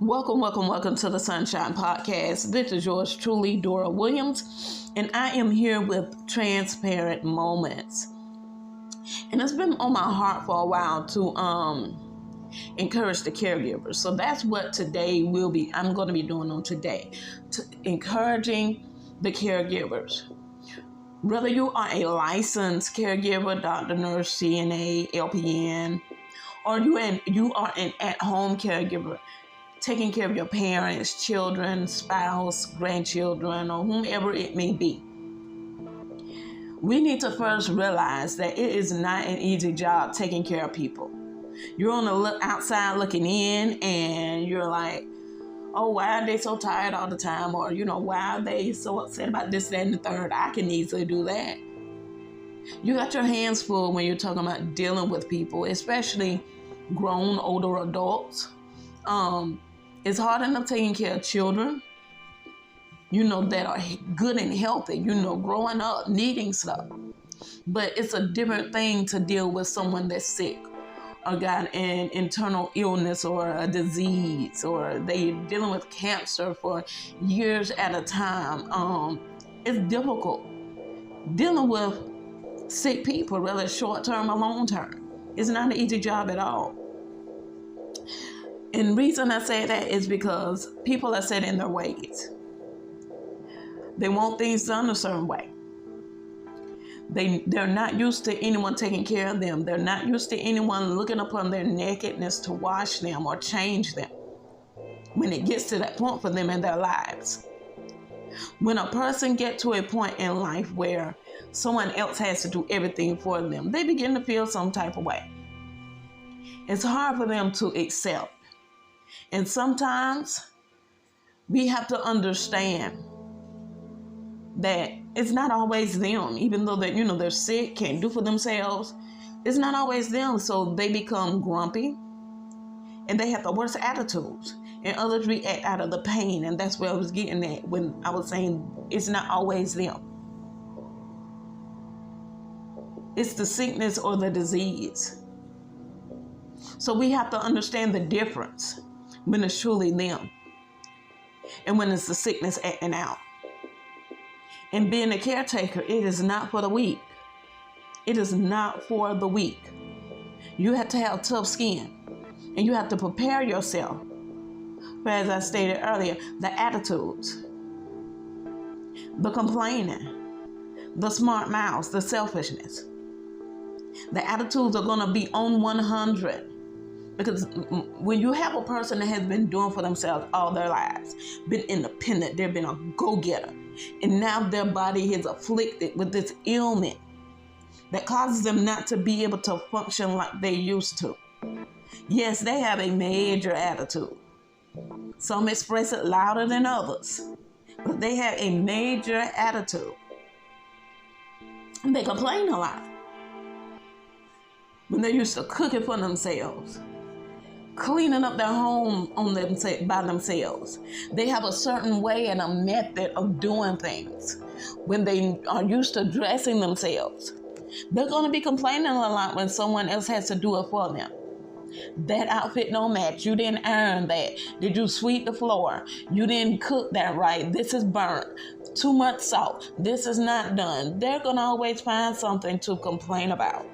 Welcome to the Sunshine Podcast. This is yours truly, Dora Williams, and I am here with Transparent Moments. And it's been on my heart for a while to encourage the caregivers. So that's what today I'm going to be doing on today, encouraging the caregivers. Whether you are a licensed caregiver, doctor, nurse, CNA, LPN, or you are an at-home caregiver, taking care of your parents, children, spouse, grandchildren, or whomever it may be. We need to first realize that it is not an easy job taking care of people. You're on the outside looking in and you're like, oh, why are they so tired all the time? Or, why are they so upset about this, that, and the third? I can easily do that. You got your hands full when you're talking about dealing with people, especially grown, older adults. It's hard enough taking care of children, that are good and healthy, growing up, needing stuff. But it's a different thing to deal with someone that's sick or got an internal illness or a disease, or they dealing with cancer for years at a time. It's difficult. Dealing with sick people, whether it's short-term or long-term, it's not an easy job at all. And the reason I say that is because people are set in their ways. They want things done a certain way. They're not used to anyone taking care of them. They're not used to anyone looking upon their nakedness to wash them or change them when it gets to that point for them in their lives. When a person gets to a point in life where someone else has to do everything for them, they begin to feel some type of way. It's hard for them to accept. And sometimes we have to understand that it's not always them, even though they're sick, can't do for themselves. It's not always them. So they become grumpy and they have the worst attitudes, and others react out of the pain. And that's where I was getting at when I was saying it's not always them. It's the sickness or the disease. So we have to understand the difference when it's truly them and when it's the sickness acting out. And being a caretaker, it is not for the weak. It is not for the weak. You have to have tough skin, and you have to prepare yourself for, as I stated earlier, the attitudes, the complaining, the smart mouths, the selfishness. The attitudes are going to be on 100. Because when you have a person that has been doing for themselves all their lives, been independent, they've been a go-getter, and now their body is afflicted with this ailment that causes them not to be able to function like they used to. Yes, they have a major attitude. Some express it louder than others, but they have a major attitude. And they complain a lot. When they're used to cooking for themselves, cleaning up their home by themselves. They have a certain way and a method of doing things. When they are used to dressing themselves, they're going to be complaining a lot when someone else has to do it for them. That outfit don't match. You didn't iron that. Did you sweep the floor? You didn't cook that right. This is burnt. Too much salt. This is not done. They're going to always find something to complain about.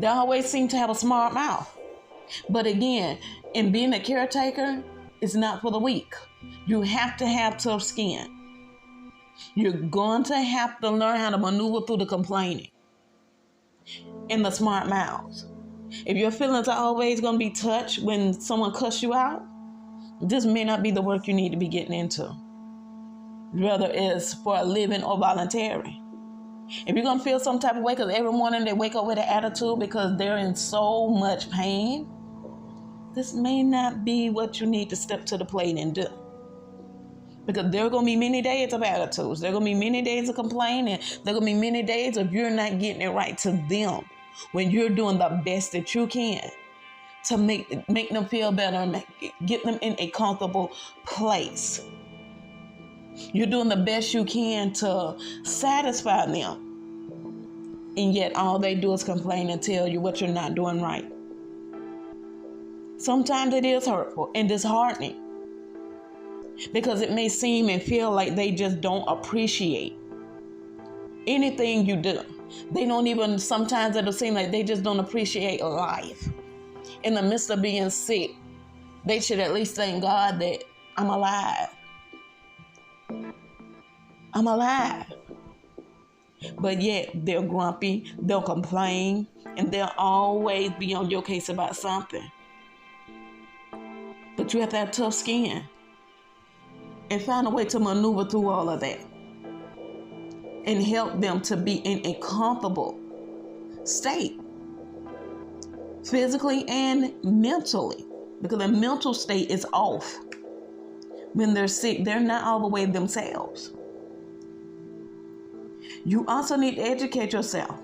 They always seem to have a smart mouth. But again, in being a caretaker, it's not for the weak. You have to have tough skin. You're going to have to learn how to maneuver through the complaining and the smart mouths. If your feelings are always going to be touched when someone cuss you out, this may not be the work you need to be getting into. Whether it's for a living or voluntary. If you're going to feel some type of way because every morning they wake up with an attitude because they're in so much pain, this may not be what you need to step to the plate and do. Because there are going to be many days of attitudes. There are going to be many days of complaining. There are going to be many days of you're not getting it right to them when you're doing the best that you can to make them feel better and get them in a comfortable place. You're doing the best you can to satisfy them. And yet all they do is complain and tell you what you're not doing right. Sometimes it is hurtful and disheartening because it may seem and feel like they just don't appreciate anything you do. They don't even, sometimes it'll seem like they just don't appreciate life. In the midst of being sick, they should at least thank God that I'm alive. I'm alive. But yet they're grumpy, they'll complain, and they'll always be on your case about something. But you have to have tough skin and find a way to maneuver through all of that and help them to be in a comfortable state, physically and mentally, because their mental state is off. When they're sick, they're not all the way themselves. You also need to educate yourself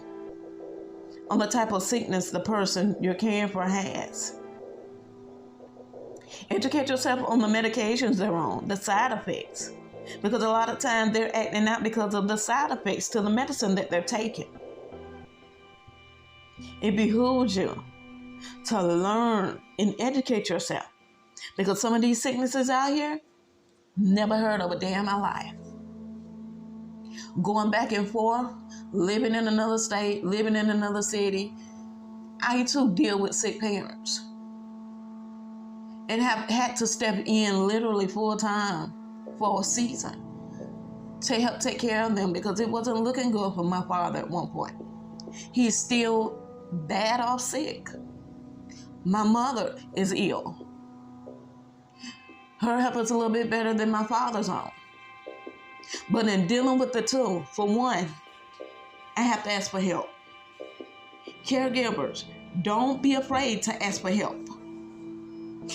on the type of sickness the person you're caring for has. Educate yourself on the medications they're on, the side effects, because a lot of times they're acting out because of the side effects to the medicine that they're taking. It behooves you to learn and educate yourself, because some of these sicknesses out here, never heard of a day in my life. Going back and forth, living in another state, living in another city, I too deal with sick parents and have had to step in literally full time for a season to help take care of them, because it wasn't looking good for my father at one point. He's still bad off sick. My mother is ill. Her health is a little bit better than my father's own. But in dealing with the two, for one, I have to ask for help. Caregivers, don't be afraid to ask for help.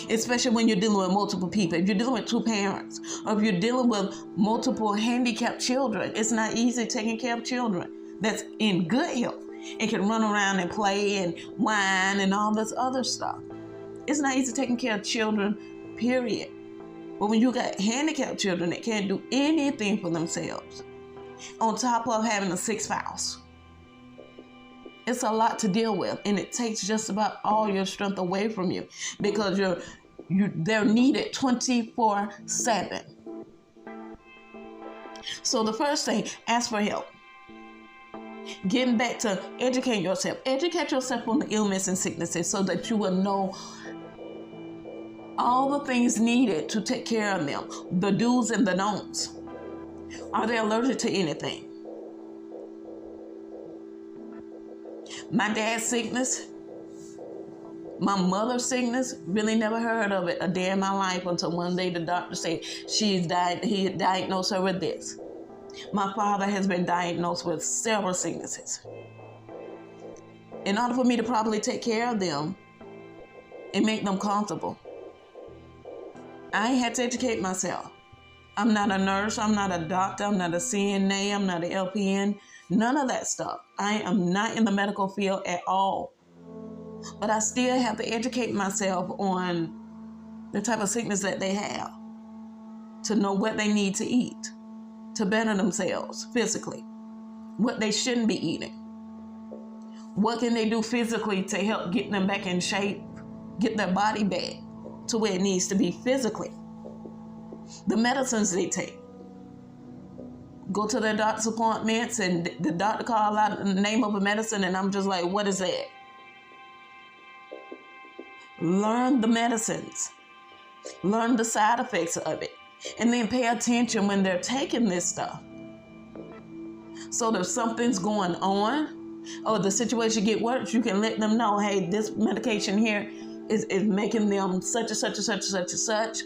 Especially when you're dealing with multiple people. If you're dealing with two parents, or if you're dealing with multiple handicapped children, it's not easy taking care of children that's in good health and can run around and play and whine and all this other stuff. It's not easy taking care of children, period. But when you got handicapped children that can't do anything for themselves, on top of having a sick spouse, it's a lot to deal with, and it takes just about all your strength away from you, because they're needed 24/7. So the first thing, ask for help. Getting back to educating yourself. Educate yourself on the illness and sicknesses so that you will know all the things needed to take care of them, the do's and the don'ts. Are they allergic to anything? My dad's sickness, my mother's sickness, really never heard of it a day in my life until one day the doctor said he diagnosed her with this. My father has been diagnosed with several sicknesses. In order for me to properly take care of them and make them comfortable, I had to educate myself. I'm not a nurse, I'm not a doctor, I'm not a CNA, I'm not an LPN, none of that stuff. I am not in the medical field at all. But I still have to educate myself on the type of sickness that they have, to know what they need to eat to better themselves physically, what they shouldn't be eating. What can they do physically to help get them back in shape, get their body back to where it needs to be physically. The medicines they take. Go to their doctor's appointments and the doctor calls out the name of a medicine and I'm just like, what is that? Learn the medicines. Learn the side effects of it. And then pay attention when they're taking this stuff. So if something's going on or the situation get worse, you can let them know, hey, this medication here is making them such and such and such and such and such.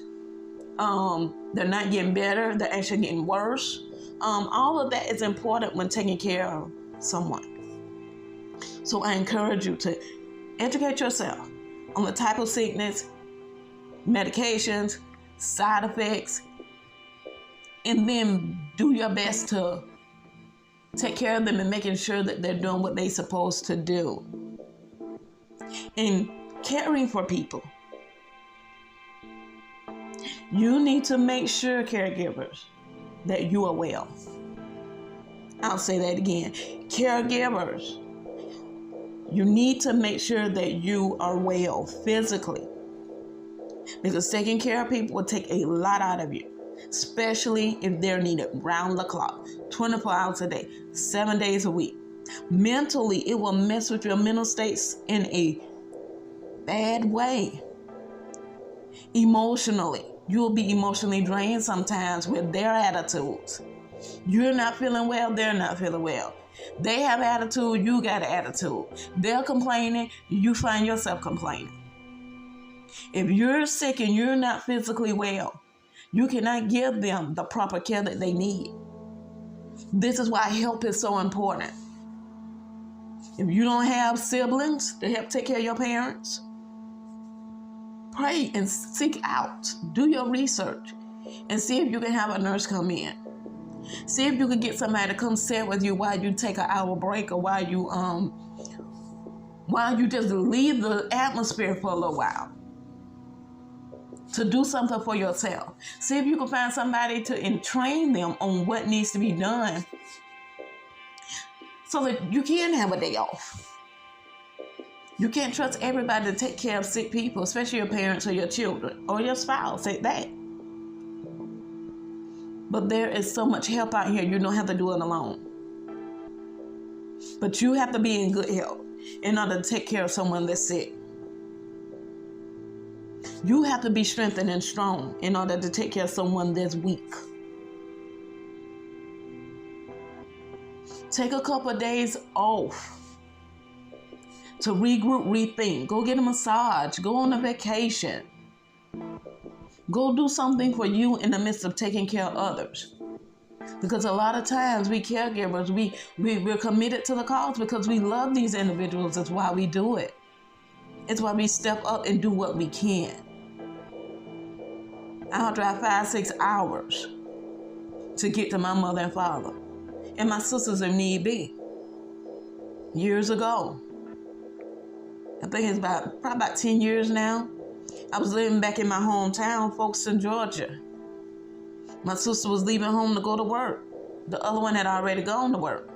They're not getting better. They're actually getting worse. All of that is important when taking care of someone. So I encourage you to educate yourself on the type of sickness, medications, side effects, and then do your best to take care of them and making sure that they're doing what they're supposed to do. And caring for people. You need to make sure, caregivers, that you are well. I'll say that again. Caregivers, you need to make sure that you are well physically, Because taking care of people will take a lot out of you, especially if they're needed round the clock, 24 hours a day, 7 days a week. Mentally, it will mess with your mental states in a bad way. Emotionally, you'll be emotionally drained sometimes with their attitudes. You're not feeling well, they're not feeling well. They have attitude, you got an attitude. They're complaining, you find yourself complaining. If you're sick and you're not physically well, you cannot give them the proper care that they need. This is why help is so important. If you don't have siblings to help take care of your parents, pray and seek out. Do your research and see if you can have a nurse come in. See if you can get somebody to come sit with you while you take an hour break, or while you just leave the atmosphere for a little while to do something for yourself. See if you can find somebody to train them on what needs to be done so that you can have a day off. You can't trust everybody to take care of sick people, especially your parents or your children or your spouse at that. But there is so much help out here, you don't have to do it alone. But you have to be in good health in order to take care of someone that's sick. You have to be strengthened and strong in order to take care of someone that's weak. Take a couple of days off to regroup, rethink. Go get a massage. Go on a vacation. Go do something for you in the midst of taking care of others. Because a lot of times we caregivers, we're committed to the cause because we love these individuals. That's why we do it. It's why we step up and do what we can. I'll drive 5-6 hours to get to my mother and father. And my sisters if need be. Years ago, I think it's probably about 10 years now, I was living back in my hometown, Folkestone, Georgia. My sister was leaving home to go to work. The other one had already gone to work.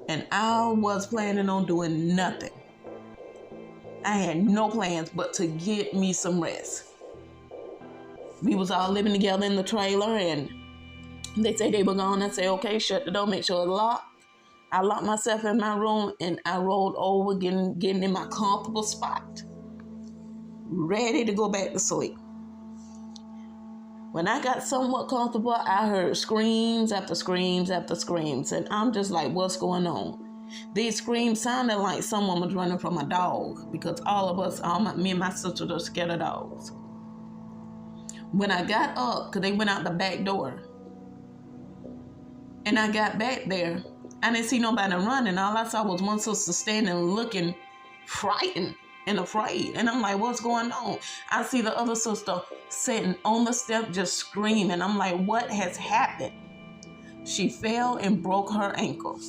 And I was planning on doing nothing. I had no plans but to get me some rest. We was all living together in the trailer, and they say they were gone. I say, okay, shut the door, make sure it's locked. I locked myself in my room and I rolled over, getting in my comfortable spot, ready to go back to sleep. When I got somewhat comfortable, I heard screams after screams after screams, and I'm just like, what's going on? These screams sounded like someone was running from a dog, because all of us, me and my sister, are scared of dogs. When I got up, because they went out the back door, and I got back there, I didn't see nobody running. All I saw was one sister standing looking frightened and afraid. And I'm like, what's going on? I see the other sister sitting on the step just screaming. I'm like, what has happened? She fell and broke her ankle.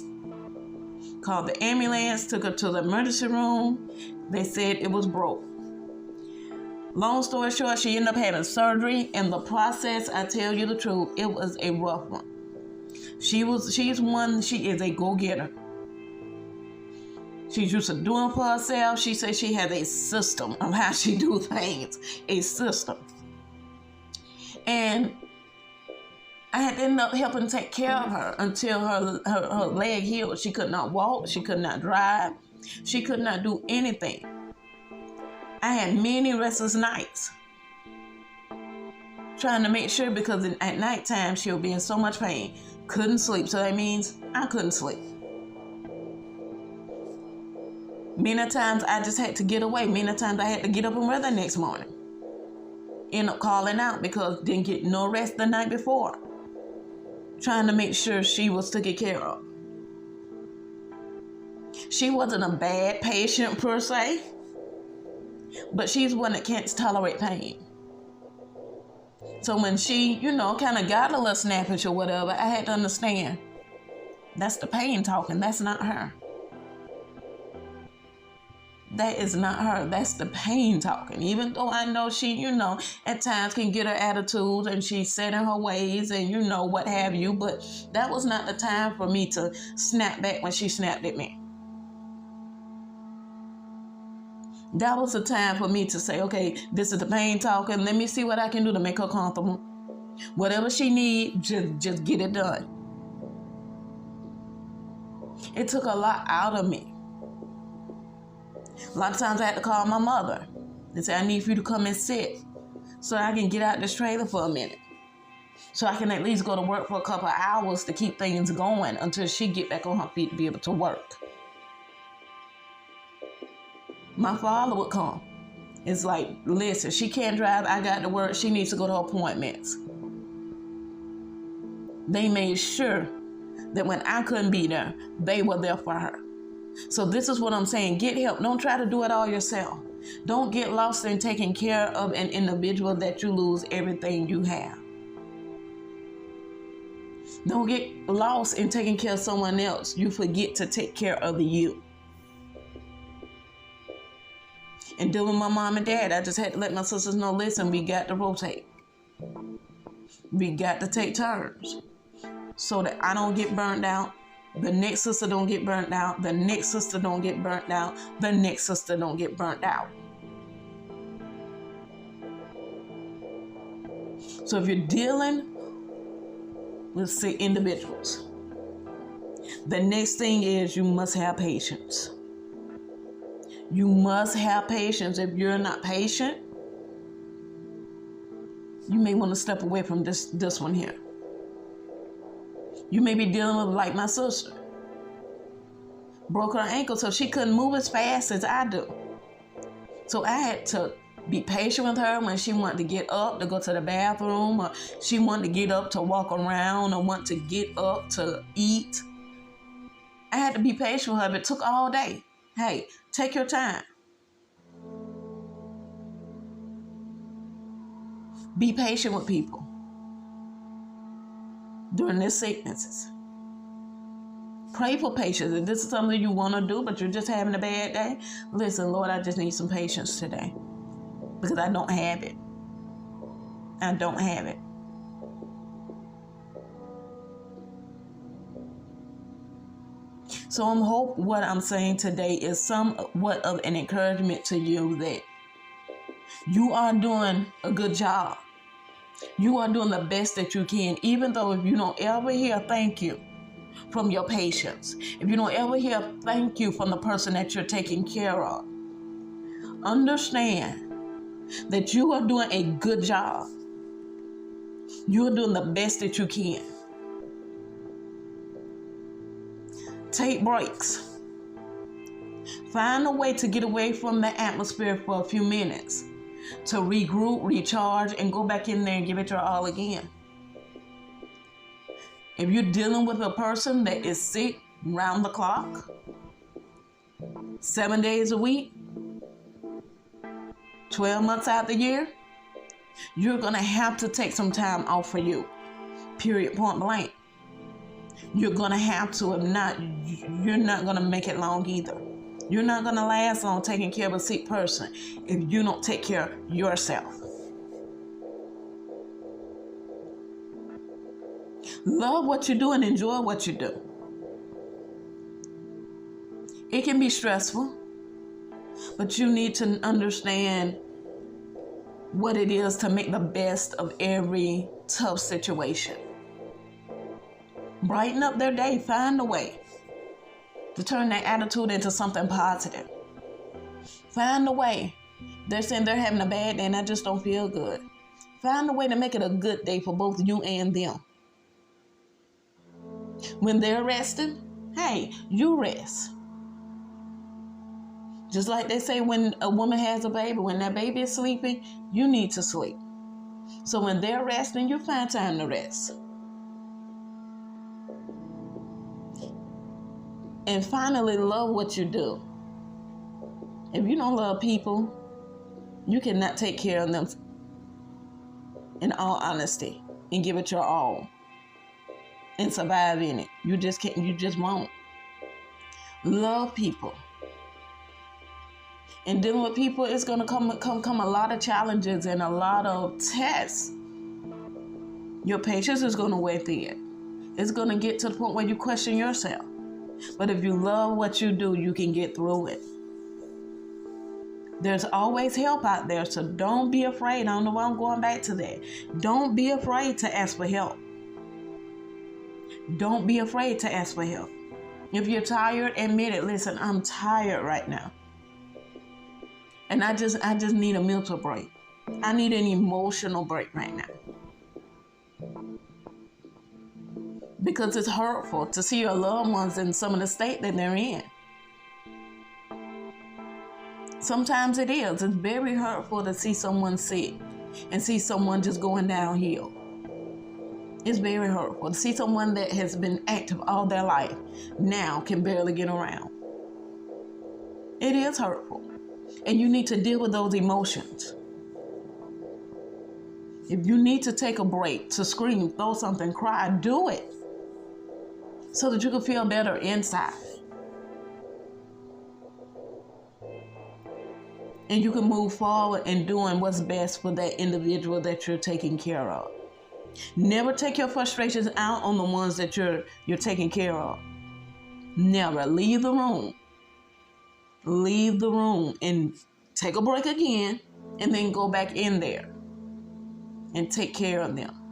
Called the ambulance, took her to the emergency room. They said it was broke. Long story short, she ended up having surgery. In the process, I tell you the truth, it was a rough one. She is a go-getter. She's used to doing for herself. She says she has a system of how she do things, a system. And I had to end up helping take care of her until her leg healed. She could not walk. She could not drive. She could not do anything. I had many restless nights trying to make sure, because at nighttime she'll be in so much pain. Couldn't sleep, so that means I couldn't sleep. Many times I just had to get away. Many times I had to get up and wear the next morning. End up calling out because didn't get no rest the night before. Trying to make sure she was taken care of. She wasn't a bad patient per se, but she's one that can't tolerate pain. So when she, kind of got a little snappish or whatever, I had to understand that's the pain talking. That's not her. That is not her. That's the pain talking. Even though I know she, at times can get her attitudes and she's set in her ways and, what have you. But that was not the time for me to snap back when she snapped at me. That was the time for me to say, okay, this is the pain talking. Let me see what I can do to make her comfortable. Whatever she needs, just get it done. It took a lot out of me. A lot of times I had to call my mother and say, I need for you to come and sit so I can get out this trailer for a minute. So I can at least go to work for a couple of hours to keep things going until she get back on her feet to be able to work. My father would come. It's like, listen, she can't drive. I got to work. She needs to go to appointments. They made sure that when I couldn't be there, they were there for her. So this is what I'm saying. Get help. Don't try to do it all yourself. Don't get lost in taking care of an individual that you lose everything you have. Don't get lost in taking care of someone else. You forget to take care of you. And dealing with my mom and dad, I just had to let my sisters know, listen, we got to rotate. We got to take turns so that I don't get burnt out. The next sister don't get burnt out. The next sister don't get burnt out. The next sister don't get burnt out. So if you're dealing with sick individuals, the next thing is you must have patience. You must have patience. If you're not patient, you may want to step away from this one here. You may be dealing with, like my sister, broke her ankle so she couldn't move as fast as I do. So I had to be patient with her when she wanted to get up to go to the bathroom, or she wanted to get up to walk around, or want to get up to eat. I had to be patient with her, but it took all day. Hey, take your time. Be patient with people during their sicknesses. Pray for patience. If this is something you want to do, but you're just having a bad day, listen, Lord, I just need some patience today because I don't have it. I don't have it. So what I'm saying today is somewhat of an encouragement to you that you are doing a good job. You are doing the best that you can, even though if you don't ever hear thank you from your patients, if you don't ever hear thank you from the person that you're taking care of, understand that you are doing a good job. You're doing the best that you can. Take breaks. Find a way to get away from the atmosphere for a few minutes, to regroup, recharge, and go back in there and give it your all again. If you're dealing with a person that is sick round the clock, 7 days a week, 12 months out the year, you're going to have to take some time off for you. Period, point blank. You're going to have to. If not, you're not going to make it long either. You're not going to last long taking care of a sick person if you don't take care of yourself. Love what you do and enjoy what you do. It can be stressful, but you need to understand what it is to make the best of every tough situation. Brighten up their day. Find a way to turn their attitude into something positive. Find a way. They're saying they're having a bad day and I just don't feel good. Find a way to make it a good day for both you and them. When they're resting, hey, you rest. Just like they say when a woman has a baby, when that baby is sleeping, you need to sleep. So when they're resting, you find time to rest. And finally, love what you do. If you don't love people, you cannot take care of them in all honesty and give it your all and survive in it. You just can't, you just won't. Love people. And dealing with people, it's going to come a lot of challenges and a lot of tests. Your patience is going to wear thin. It's going to get to the point where you question yourself. But if you love what you do, you can get through it. There's always help out there, so don't be afraid. I don't know why I'm going back to that. Don't be afraid to ask for help. Don't be afraid to ask for help. If you're tired, admit it. Listen, I'm tired right now. And I just need a mental break. I need an emotional break right now. Because it's hurtful to see your loved ones in some of the state that they're in. Sometimes it is. It's very hurtful to see someone sick and see someone just going downhill. It's very hurtful to see someone that has been active all their life now can barely get around. It is hurtful. And you need to deal with those emotions. If you need to take a break, to scream, throw something, cry, do it. So that you can feel better inside. And you can move forward in doing what's best for that individual that you're taking care of. Never take your frustrations out on the ones that you're taking care of. Never. Leave the room. Leave the room and take a break again, and then go back in there and take care of them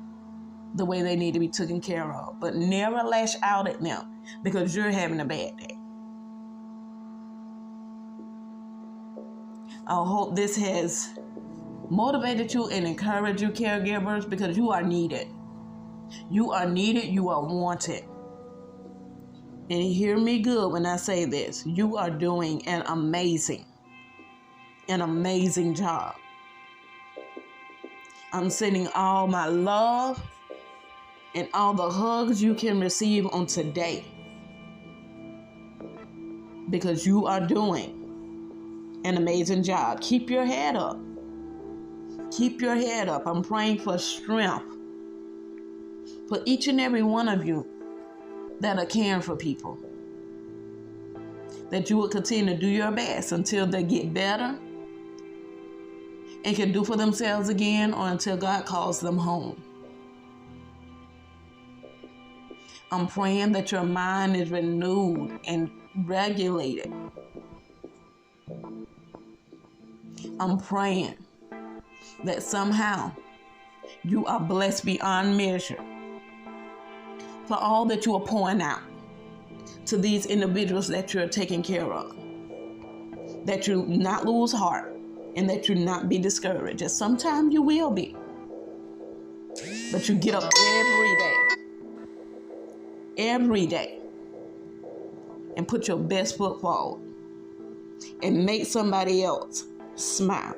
the way they need to be taken care of. But never lash out at them because you're having a bad day. I hope this has motivated you and encouraged you, caregivers, because you are needed. You are needed. You are wanted. And hear me good when I say this. You are doing an amazing job. I'm sending all my love and all the hugs you can receive on today. Because you are doing an amazing job. Keep your head up. Keep your head up. I'm praying for strength for each and every one of you that are caring for people. That you will continue to do your best until they get better and can do for themselves again, or until God calls them home. I'm praying that your mind is renewed and regulated. I'm praying that somehow you are blessed beyond measure for all that you are pouring out to these individuals that you're taking care of. That you not lose heart and that you not be discouraged. And sometimes you will be. But you get up every day, and put your best foot forward and make somebody else smile.